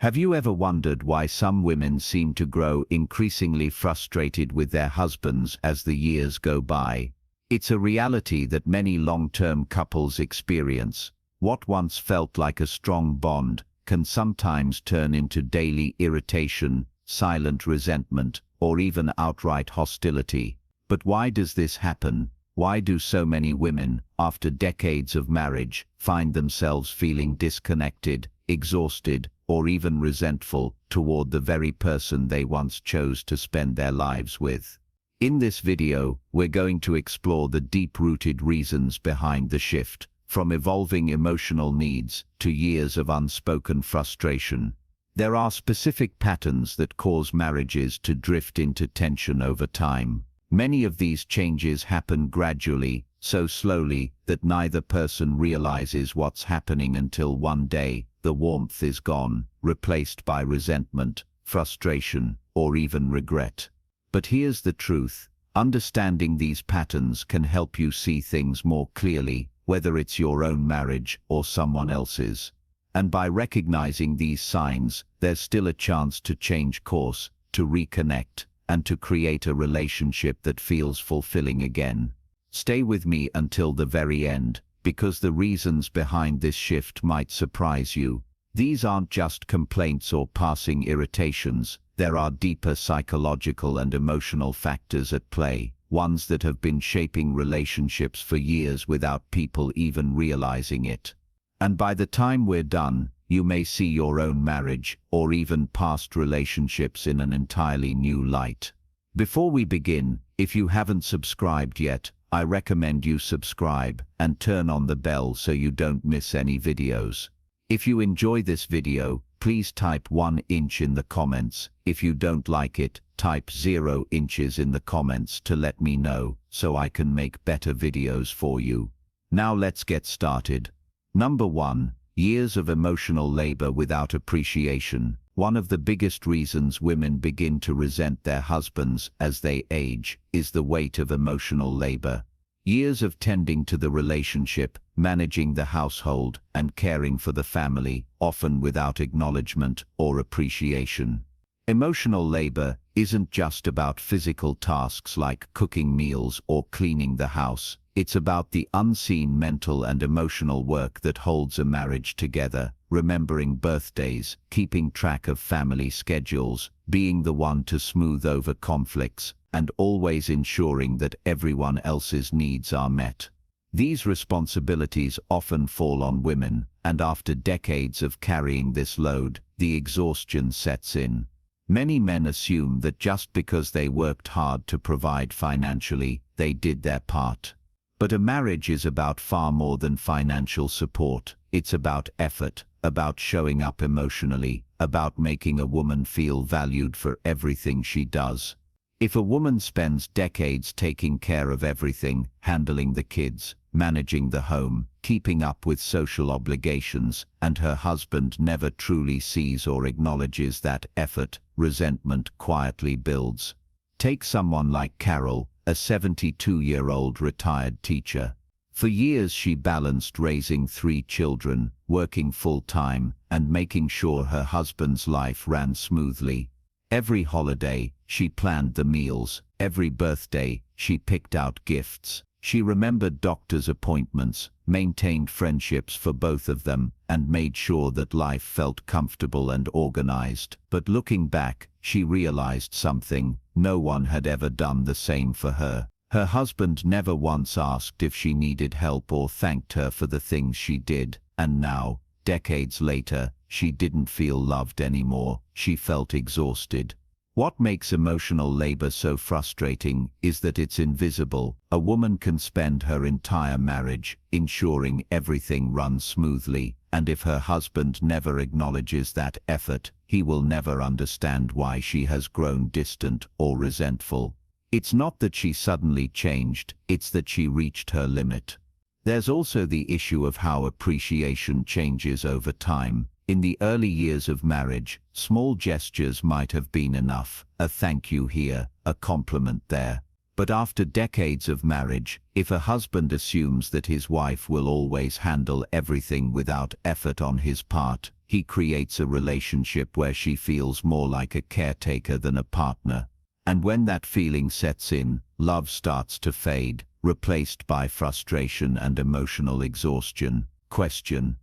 Have you ever wondered why some women seem to grow increasingly frustrated with their husbands as the years go by? It's a reality that many long-term couples experience. What once felt like a strong bond can sometimes turn into daily irritation, silent resentment, or even outright hostility. But why does this happen? Why do so many women, after decades of marriage, find themselves feeling disconnected, exhausted, or even resentful toward the very person they once chose to spend their lives with? In this video, we're going to explore the deep-rooted reasons behind the shift, from evolving emotional needs to years of unspoken frustration. There are specific patterns that cause marriages to drift into tension over time. Many of these changes happen gradually, so slowly that neither person realizes what's happening until one day the warmth is gone, replaced by resentment, frustration, or even regret. But here's the truth. Understanding these patterns can help you see things more clearly, whether it's your own marriage or someone else's. And by recognizing these signs, there's still a chance to change course, to reconnect, and to create a relationship that feels fulfilling again. Stay with me until the very end, because the reasons behind this shift might surprise you. These aren't just complaints or passing irritations. There are deeper psychological and emotional factors at play, ones that have been shaping relationships for years without people even realizing it. And by the time we're done, you may see your own marriage, or even past relationships, in an entirely new light. Before we begin, if you haven't subscribed yet, I recommend you subscribe and turn on the bell so you don't miss any videos. If you enjoy this video, please type 1 inch in the comments. If you don't like it, type 0 inches in the comments to let me know, so I can make better videos for you. Now let's get started. Number 1. Years of emotional labor without appreciation. One of the biggest reasons women begin to resent their husbands as they age is the weight of emotional labor. Years of tending to the relationship, managing the household, and caring for the family, often without acknowledgement or appreciation. Emotional labor isn't just about physical tasks like cooking meals or cleaning the house. It's about the unseen mental and emotional work that holds a marriage together, remembering birthdays, keeping track of family schedules, being the one to smooth over conflicts, and always ensuring that everyone else's needs are met. These responsibilities often fall on women, and after decades of carrying this load, the exhaustion sets in. Many men assume that just because they worked hard to provide financially, they did their part. But a marriage is about far more than financial support. It's about effort, about showing up emotionally, about making a woman feel valued for everything she does. If a woman spends decades taking care of everything, handling the kids, managing the home, keeping up with social obligations, and her husband never truly sees or acknowledges that effort, resentment quietly builds. Take someone like Carol, a 72-year-old retired teacher. For years she balanced raising 3 children, working full-time, and making sure her husband's life ran smoothly. Every holiday, she planned the meals. Every birthday, she picked out gifts. She remembered doctor's appointments, maintained friendships for both of them, and made sure that life felt comfortable and organized. But looking back, she realized something. No one had ever done the same for her. Her husband never once asked if she needed help or thanked her for the things she did. And now, decades later, she didn't feel loved anymore. She felt exhausted. What makes emotional labor so frustrating is that it's invisible. A woman can spend her entire marriage ensuring everything runs smoothly, and if her husband never acknowledges that effort, he will never understand why she has grown distant or resentful. It's not that she suddenly changed, it's that she reached her limit. There's also the issue of how appreciation changes over time. In the early years of marriage, small gestures might have been enough. A thank you here, a compliment there. But after decades of marriage, if a husband assumes that his wife will always handle everything without effort on his part, he creates a relationship where she feels more like a caretaker than a partner. And when that feeling sets in, love starts to fade, replaced by frustration and emotional exhaustion. Question: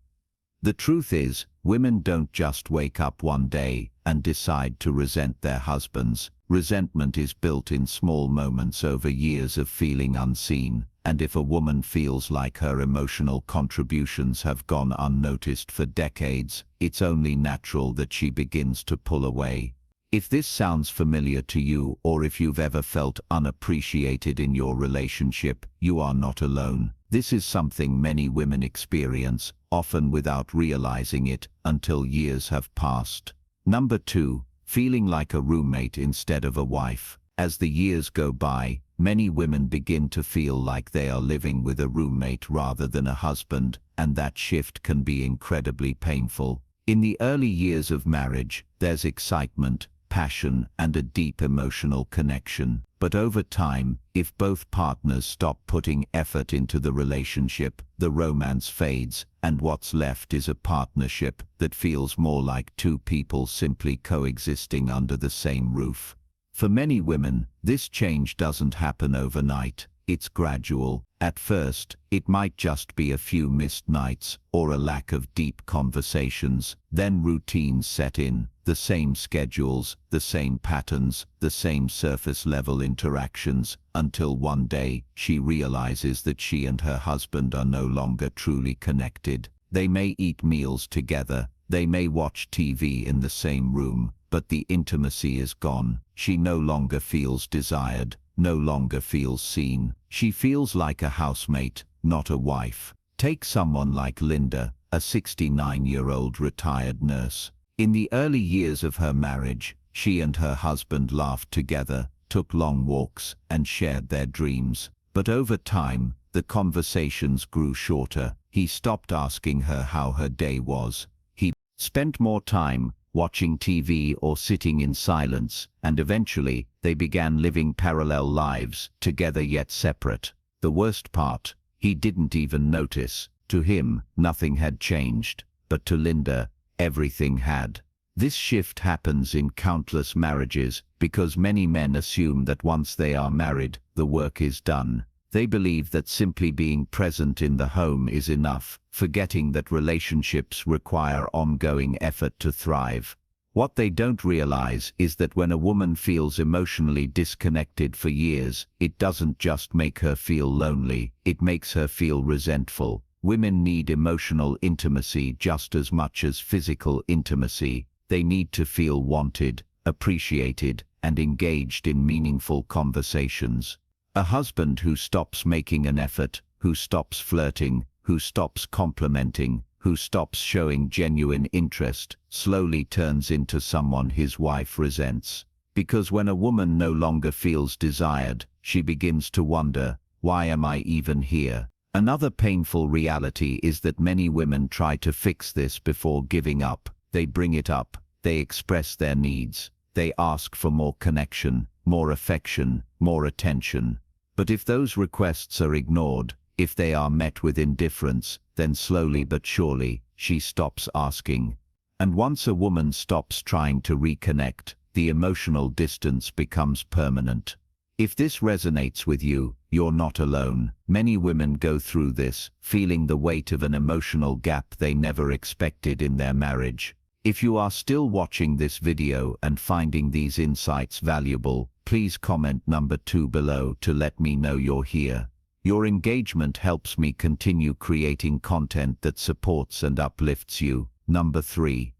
the truth is, women don't just wake up one day and decide to resent their husbands. Resentment is built in small moments over years of feeling unseen, and if a woman feels like her emotional contributions have gone unnoticed for decades, it's only natural that she begins to pull away. If this sounds familiar to you, or if you've ever felt unappreciated in your relationship, you are not alone. This is something many women experience, often without realizing it, until years have passed. Number 2. Feeling like a roommate instead of a wife. As the years go by, many women begin to feel like they are living with a roommate rather than a husband, and that shift can be incredibly painful. In the early years of marriage, there's excitement, passion, and a deep emotional connection. But over time, if both partners stop putting effort into the relationship, the romance fades, and what's left is a partnership that feels more like two people simply coexisting under the same roof. For many women, this change doesn't happen overnight. It's gradual. At first, it might just be a few missed nights or a lack of deep conversations. Then routines set in, the same schedules, the same patterns, the same surface-level interactions, until one day she realizes that she and her husband are no longer truly connected. They may eat meals together, they may watch TV in the same room, but the intimacy is gone. She no longer feels desired, no longer feels seen. She feels like a housemate, not a wife. Take someone like Linda, a 69-year-old retired nurse. In the early years of her marriage, she and her husband laughed together, took long walks, and shared their dreams. But over time, the conversations grew shorter. He stopped asking her how her day was. He spent more time watching TV or sitting in silence, and eventually, they began living parallel lives, together yet separate. The worst part, he didn't even notice. To him, nothing had changed, but to Linda, everything had. This shift happens in countless marriages because many men assume that once they are married, the work is done. They believe that simply being present in the home is enough, forgetting that relationships require ongoing effort to thrive. What they don't realize is that when a woman feels emotionally disconnected for years, it doesn't just make her feel lonely, it makes her feel resentful. Women need emotional intimacy just as much as physical intimacy. They need to feel wanted, appreciated, and engaged in meaningful conversations. A husband who stops making an effort, who stops flirting, who stops complimenting, who stops showing genuine interest, slowly turns into someone his wife resents. Because when a woman no longer feels desired, she begins to wonder, why am I even here? Another painful reality is that many women try to fix this before giving up. They bring it up, they express their needs, they ask for more connection, more affection, more attention. But if those requests are ignored, if they are met with indifference, then slowly but surely, she stops asking. And once a woman stops trying to reconnect, the emotional distance becomes permanent. If this resonates with you, you're not alone. Many women go through this, feeling the weight of an emotional gap they never expected in their marriage. If you are still watching this video and finding these insights valuable, please comment number 2 below to let me know you're here. Your engagement helps me continue creating content that supports and uplifts you. Number 3.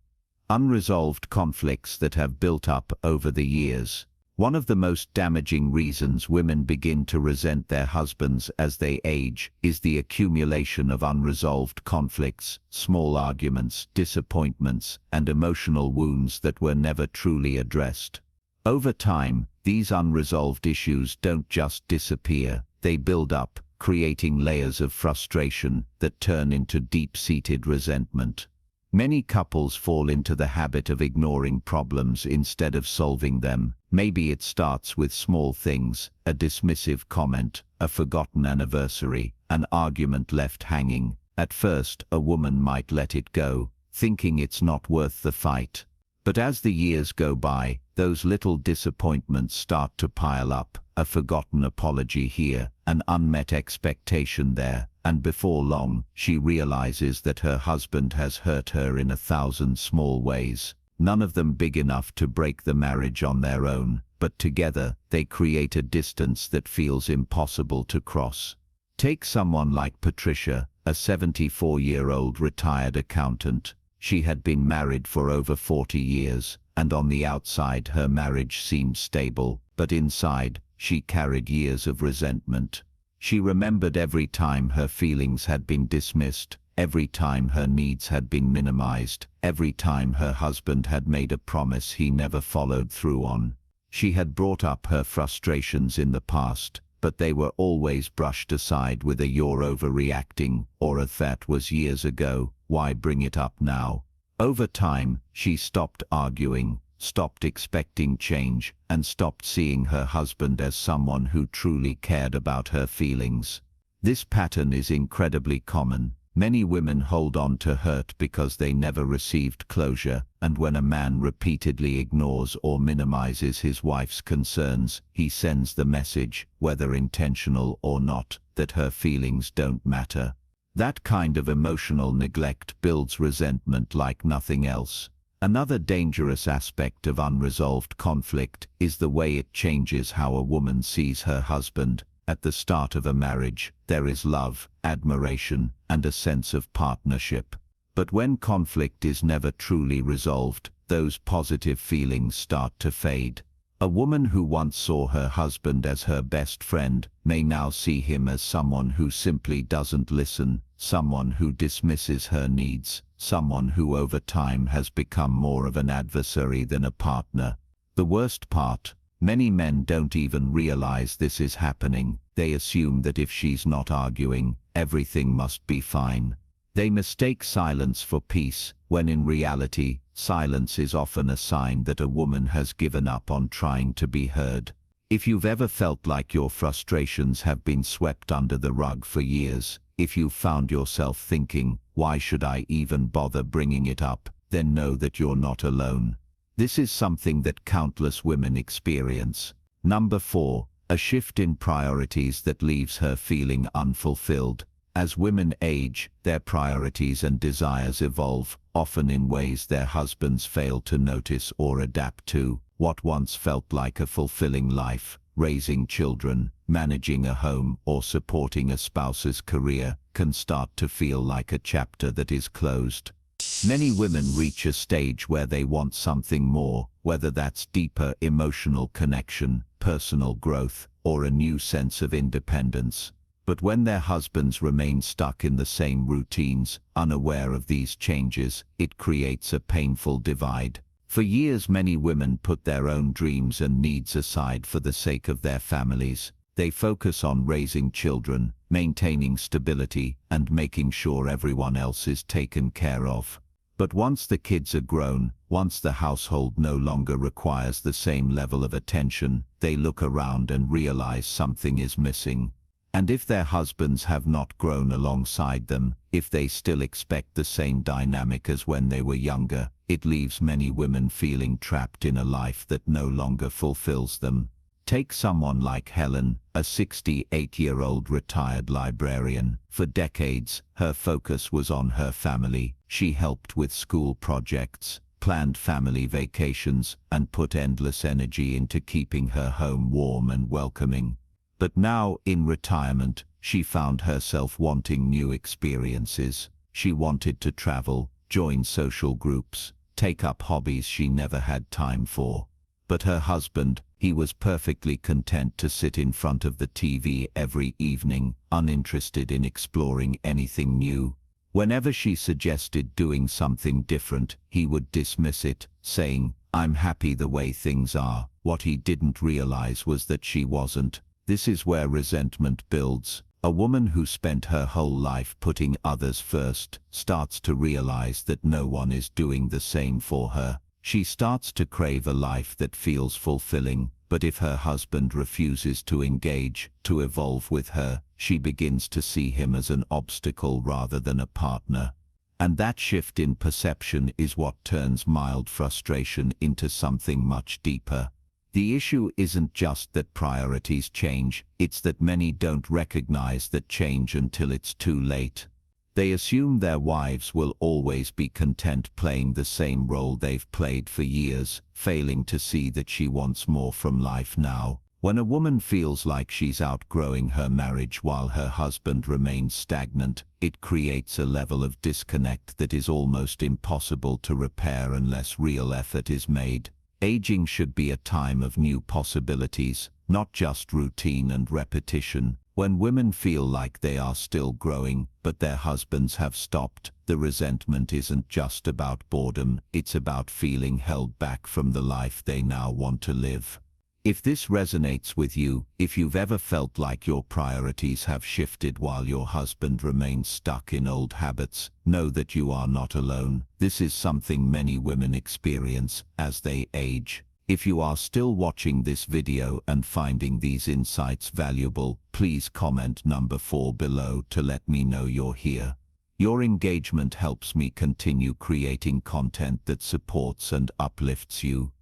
Unresolved conflicts that have built up over the years. One of the most damaging reasons women begin to resent their husbands as they age is the accumulation of unresolved conflicts, small arguments, disappointments, and emotional wounds that were never truly addressed. Over time, these unresolved issues don't just disappear, they build up, creating layers of frustration that turn into deep-seated resentment. Many couples fall into the habit of ignoring problems instead of solving them. Maybe it starts with small things, a dismissive comment, a forgotten anniversary, an argument left hanging. At first, a woman might let it go, thinking it's not worth the fight. But as the years go by, those little disappointments start to pile up, a forgotten apology here, an unmet expectation there, and before long, she realizes that her husband has hurt her in 1,000 small ways. None of them big enough to break the marriage on their own, but together, they create a distance that feels impossible to cross. Take someone like Patricia, a 74-year-old retired accountant. She had been married for over 40 years, and on the outside her marriage seemed stable, but inside, she carried years of resentment. She remembered every time her feelings had been dismissed, every time her needs had been minimized, every time her husband had made a promise he never followed through on. She had brought up her frustrations in the past, but they were always brushed aside with a "you're overreacting," or a "that was years ago, why bring it up now?" Over time, she stopped arguing, stopped expecting change, and stopped seeing her husband as someone who truly cared about her feelings. This pattern is incredibly common. Many women hold on to hurt because they never received closure, and when a man repeatedly ignores or minimizes his wife's concerns, he sends the message, whether intentional or not, that her feelings don't matter. That kind of emotional neglect builds resentment like nothing else. Another dangerous aspect of unresolved conflict is the way it changes how a woman sees her husband. At the start of a marriage, there is love, admiration, and a sense of partnership. But when conflict is never truly resolved, those positive feelings start to fade. A woman who once saw her husband as her best friend may now see him as someone who simply doesn't listen, someone who dismisses her needs, someone who over time has become more of an adversary than a partner. The worst part, many men don't even realize this is happening. They assume that if she's not arguing, everything must be fine. They mistake silence for peace, when in reality, silence is often a sign that a woman has given up on trying to be heard. If you've ever felt like your frustrations have been swept under the rug for years, if you've found yourself thinking, "Why should I even bother bringing it up?" then know that you're not alone. This is something that countless women experience. Number 4, a shift in priorities that leaves her feeling unfulfilled. As women age, their priorities and desires evolve, often in ways their husbands fail to notice or adapt to. What once felt like a fulfilling life, raising children, managing a home, or supporting a spouse's career, can start to feel like a chapter that is closed. Many women reach a stage where they want something more, whether that's deeper emotional connection, personal growth, or a new sense of independence. But when their husbands remain stuck in the same routines, unaware of these changes, it creates a painful divide. For years, many women put their own dreams and needs aside for the sake of their families. They focus on raising children, maintaining stability, and making sure everyone else is taken care of. But once the kids are grown, once the household no longer requires the same level of attention, they look around and realize something is missing. And if their husbands have not grown alongside them, if they still expect the same dynamic as when they were younger, it leaves many women feeling trapped in a life that no longer fulfills them. Take someone like Helen, a 68-year-old retired librarian. For decades, her focus was on her family. She helped with school projects, planned family vacations, and put endless energy into keeping her home warm and welcoming. But now, in retirement, she found herself wanting new experiences. She wanted to travel, join social groups, take up hobbies she never had time for. But her husband, he was perfectly content to sit in front of the TV every evening, uninterested in exploring anything new. Whenever she suggested doing something different, he would dismiss it, saying, "I'm happy the way things are." What he didn't realize was that she wasn't. This is where resentment builds. A woman who spent her whole life putting others first starts to realize that no one is doing the same for her. She starts to crave a life that feels fulfilling, but if her husband refuses to engage, to evolve with her, she begins to see him as an obstacle rather than a partner. And that shift in perception is what turns mild frustration into something much deeper. The issue isn't just that priorities change, it's that many don't recognize that change until it's too late. They assume their wives will always be content playing the same role they've played for years, failing to see that she wants more from life now. When a woman feels like she's outgrowing her marriage while her husband remains stagnant, it creates a level of disconnect that is almost impossible to repair unless real effort is made. Aging should be a time of new possibilities, not just routine and repetition. When women feel like they are still growing, but their husbands have stopped, the resentment isn't just about boredom, it's about feeling held back from the life they now want to live. If this resonates with you, if you've ever felt like your priorities have shifted while your husband remains stuck in old habits, know that you are not alone. This is something many women experience as they age. If you are still watching this video and finding these insights valuable, please comment number 4 below to let me know you're here. Your engagement helps me continue creating content that supports and uplifts you.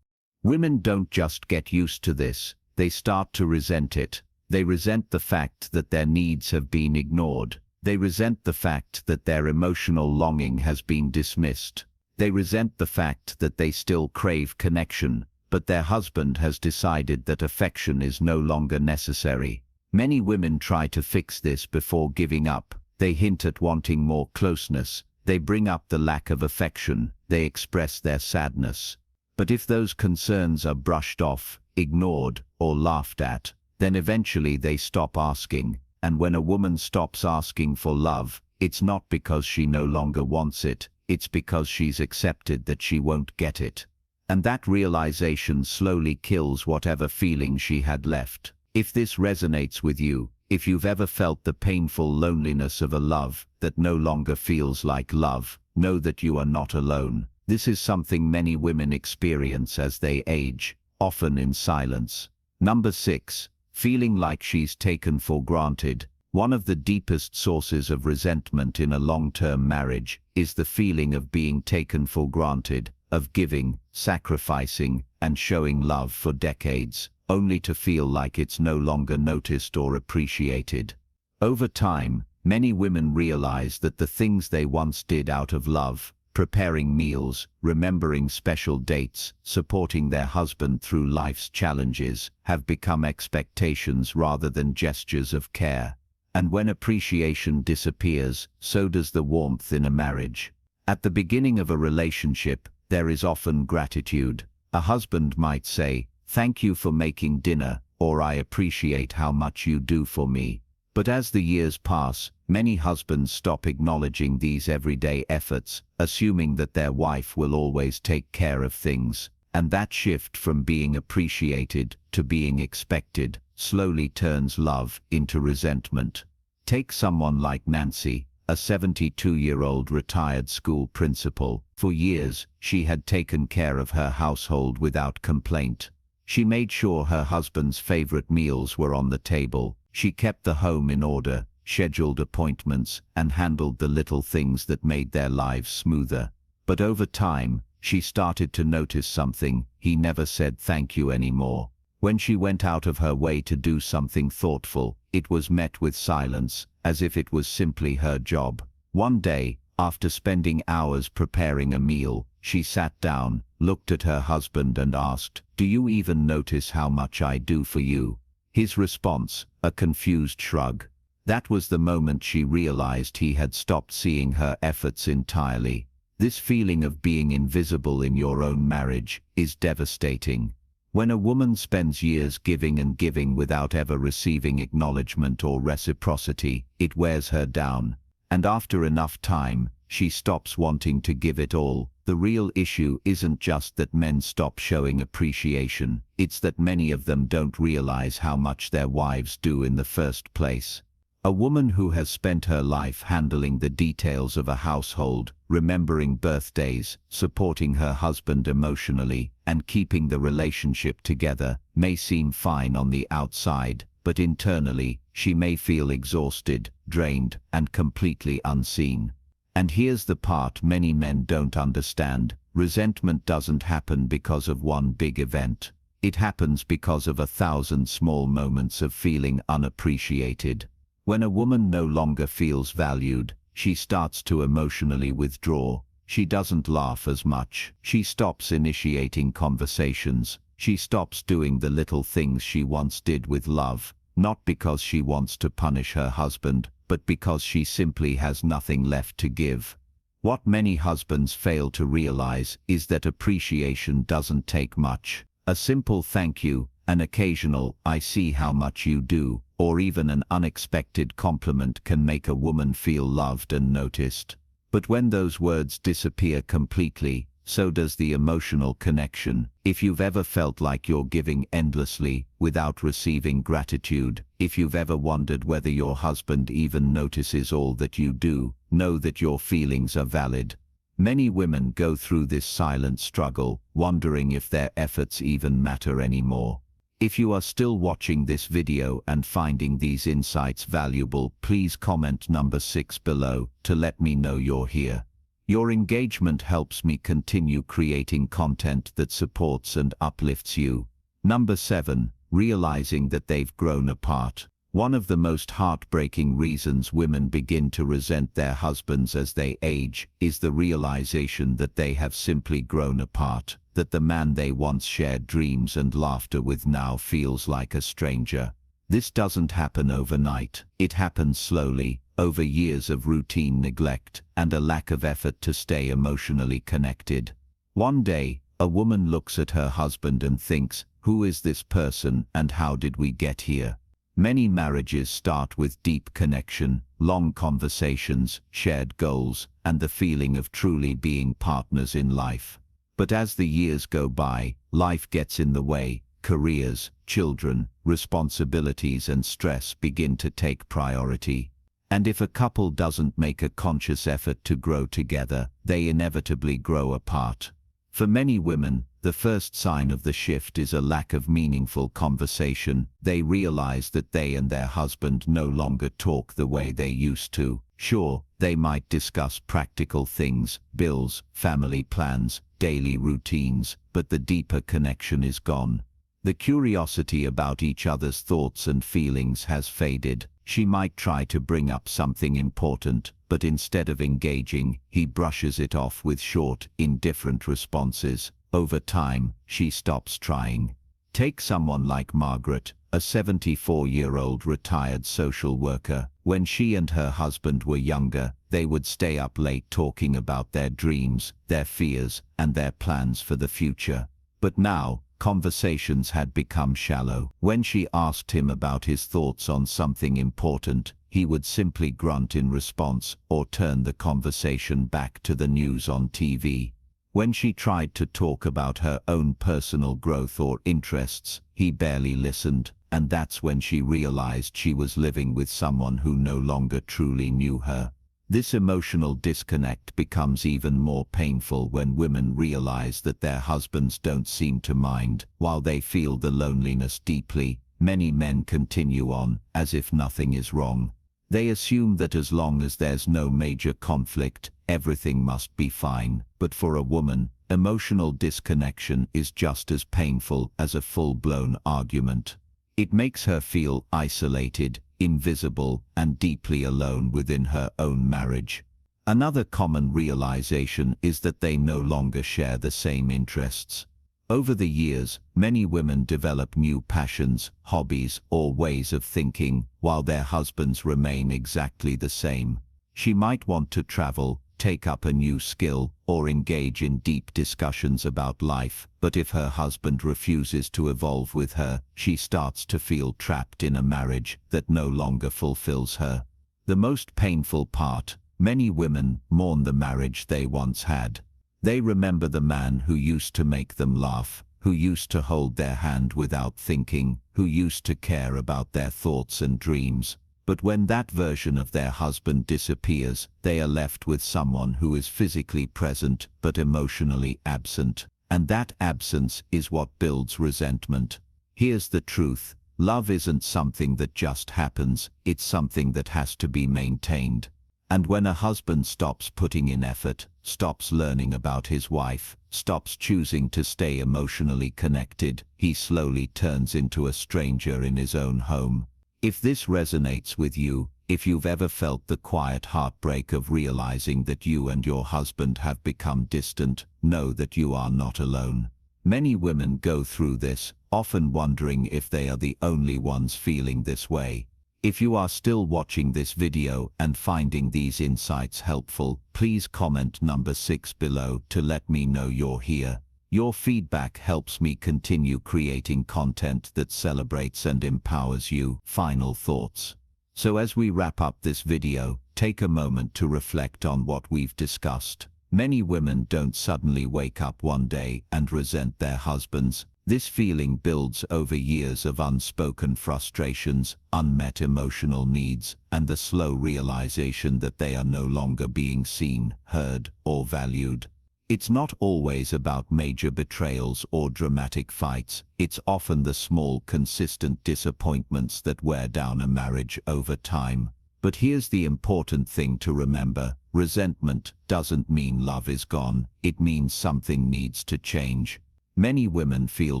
Women don't just get used to this, they start to resent it. They resent the fact that their needs have been ignored. They resent the fact that their emotional longing has been dismissed. They resent the fact that they still crave connection, but their husband has decided that affection is no longer necessary. Many women try to fix this before giving up. They hint at wanting more closeness. They bring up the lack of affection. They express their sadness. But if those concerns are brushed off, ignored, or laughed at, then eventually they stop asking. And when a woman stops asking for love, it's not because she no longer wants it, it's because she's accepted that she won't get it. And that realization slowly kills whatever feeling she had left. If this resonates with you, if you've ever felt the painful loneliness of a love that no longer feels like love, know that you are not alone. This is something many women experience as they age, often in silence. Number 6. Feeling like she's taken for granted. One of the deepest sources of resentment in a long-term marriage is the feeling of being taken for granted, of giving, sacrificing, and showing love for decades, only to feel like it's no longer noticed or appreciated. Over time, many women realize that the things they once did out of love, preparing meals, remembering special dates, supporting their husband through life's challenges, have become expectations rather than gestures of care. And when appreciation disappears, so does the warmth in a marriage. At the beginning of a relationship, there is often gratitude. A husband might say, "Thank you for making dinner," or "I appreciate how much you do for me." But as the years pass, many husbands stop acknowledging these everyday efforts, assuming that their wife will always take care of things. And that shift from being appreciated to being expected slowly turns love into resentment. Take someone like Nancy, a 72-year-old retired school principal. For years, she had taken care of her household without complaint. She made sure her husband's favorite meals were on the table. She kept the home in order, scheduled appointments, and handled the little things that made their lives smoother. But over time, she started to notice something. He never said thank you anymore. When she went out of her way to do something thoughtful, it was met with silence, as if it was simply her job. One day, after spending hours preparing a meal, she sat down, looked at her husband and asked, "Do you even notice how much I do for you?" His response, a confused shrug. That was the moment she realized he had stopped seeing her efforts entirely. This feeling of being invisible in your own marriage is devastating. When a woman spends years giving and giving without ever receiving acknowledgement or reciprocity, it wears her down. And after enough time, she stops wanting to give it all. The real issue isn't just that men stop showing appreciation, it's that many of them don't realize how much their wives do in the first place. A woman who has spent her life handling the details of a household, remembering birthdays, supporting her husband emotionally, and keeping the relationship together, may seem fine on the outside, but internally, she may feel exhausted, drained, and completely unseen. And here's the part many men don't understand: resentment doesn't happen because of one big event. It happens because of 1,000 small moments of feeling unappreciated. When a woman no longer feels valued, she starts to emotionally withdraw. She doesn't laugh as much. She stops initiating conversations. She stops doing the little things she once did with love, not because she wants to punish her husband, but because she simply has nothing left to give. What many husbands fail to realize is that appreciation doesn't take much. A simple thank you, an occasional "I see how much you do," or even an unexpected compliment can make a woman feel loved and noticed. But when those words disappear completely, so does the emotional connection. If you've ever felt like you're giving endlessly without receiving gratitude, if you've ever wondered whether your husband even notices all that you do, know that your feelings are valid. Many women go through this silent struggle, wondering if their efforts even matter anymore. If you are still watching this video and finding these insights valuable, please comment number 6 below to let me know you're here. Your engagement helps me continue creating content that supports and uplifts you. Number 7. Realizing that they've grown apart. One of the most heartbreaking reasons women begin to resent their husbands as they age is the realization that they have simply grown apart, that the man they once shared dreams and laughter with now feels like a stranger. This doesn't happen overnight. It happens slowly, over years of routine neglect and a lack of effort to stay emotionally connected. One day, a woman looks at her husband and thinks, "Who is this person and how did we get here?" Many marriages start with deep connection, long conversations, shared goals, and the feeling of truly being partners in life. But as the years go by, life gets in the way. Careers, children, responsibilities and stress begin to take priority. And if a couple doesn't make a conscious effort to grow together, they inevitably grow apart. For many women, the first sign of the shift is a lack of meaningful conversation. They realize that they and their husband no longer talk the way they used to. Sure, they might discuss practical things, bills, family plans, daily routines, but the deeper connection is gone. The curiosity about each other's thoughts and feelings has faded. She might try to bring up something important, but instead of engaging, he brushes it off with short, indifferent responses. Over time, she stops trying. Take someone like Margaret, a 74-year-old retired social worker. When she and her husband were younger, they would stay up late talking about their dreams, their fears, and their plans for the future. But now, conversations had become shallow. When she asked him about his thoughts on something important, he would simply grunt in response or turn the conversation back to the news on TV. When she tried to talk about her own personal growth or interests, he barely listened, and that's when she realized she was living with someone who no longer truly knew her. This emotional disconnect becomes even more painful when women realize that their husbands don't seem to mind. While they feel the loneliness deeply, many men continue on, as if nothing is wrong. They assume that as long as there's no major conflict, everything must be fine. But for a woman, emotional disconnection is just as painful as a full-blown argument. It makes her feel isolated, invisible, and deeply alone within her own marriage. Another common realization is that they no longer share the same interests. Over the years, many women develop new passions, hobbies, or ways of thinking, while their husbands remain exactly the same. She might want to travel, take up a new skill, or engage in deep discussions about life, but if her husband refuses to evolve with her, she starts to feel trapped in a marriage that no longer fulfills her. The most painful part: many women mourn the marriage they once had. They remember the man who used to make them laugh, who used to hold their hand without thinking, who used to care about their thoughts and dreams. But when that version of their husband disappears, they are left with someone who is physically present but emotionally absent. And that absence is what builds resentment. Here's the truth. Love isn't something that just happens, it's something that has to be maintained. And when a husband stops putting in effort, stops learning about his wife, stops choosing to stay emotionally connected, he slowly turns into a stranger in his own home. If this resonates with you, if you've ever felt the quiet heartbreak of realizing that you and your husband have become distant, know that you are not alone. Many women go through this, often wondering if they are the only ones feeling this way. If you are still watching this video and finding these insights helpful, please comment number 6 below to let me know you're here. Your feedback helps me continue creating content that celebrates and empowers you. Final thoughts. So as we wrap up this video, take a moment to reflect on what we've discussed. Many women don't suddenly wake up one day and resent their husbands. This feeling builds over years of unspoken frustrations, unmet emotional needs, and the slow realization that they are no longer being seen, heard, or valued. It's not always about major betrayals or dramatic fights. It's often the small, consistent disappointments that wear down a marriage over time. But here's the important thing to remember. Resentment doesn't mean love is gone. It means something needs to change. Many women feel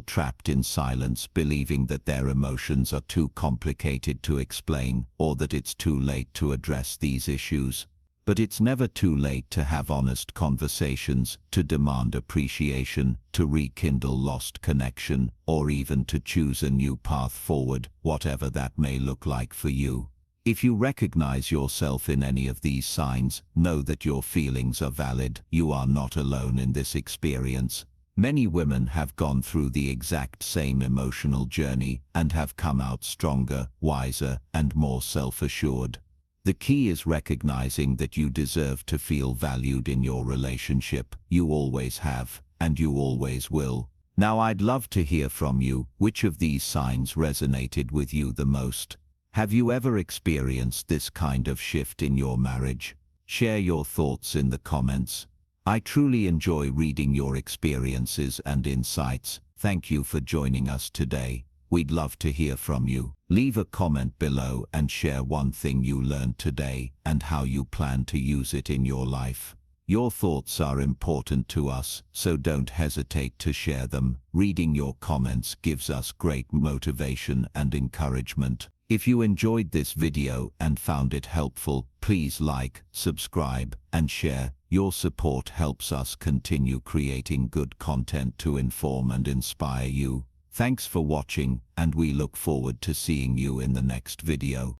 trapped in silence, believing that their emotions are too complicated to explain, or that it's too late to address these issues. But it's never too late to have honest conversations, to demand appreciation, to rekindle lost connection, or even to choose a new path forward, whatever that may look like for you. If you recognize yourself in any of these signs, know that your feelings are valid. You are not alone in this experience. Many women have gone through the exact same emotional journey and have come out stronger, wiser, and more self-assured. The key is recognizing that you deserve to feel valued in your relationship. You always have, and you always will. Now I'd love to hear from you. Which of these signs resonated with you the most? Have you ever experienced this kind of shift in your marriage? Share your thoughts in the comments. I truly enjoy reading your experiences and insights. Thank you for joining us today. We'd love to hear from you. Leave a comment below and share one thing you learned today and how you plan to use it in your life. Your thoughts are important to us, so don't hesitate to share them. Reading your comments gives us great motivation and encouragement. If you enjoyed this video and found it helpful, please like, subscribe, and share. Your support helps us continue creating good content to inform and inspire you. Thanks for watching, and we look forward to seeing you in the next video.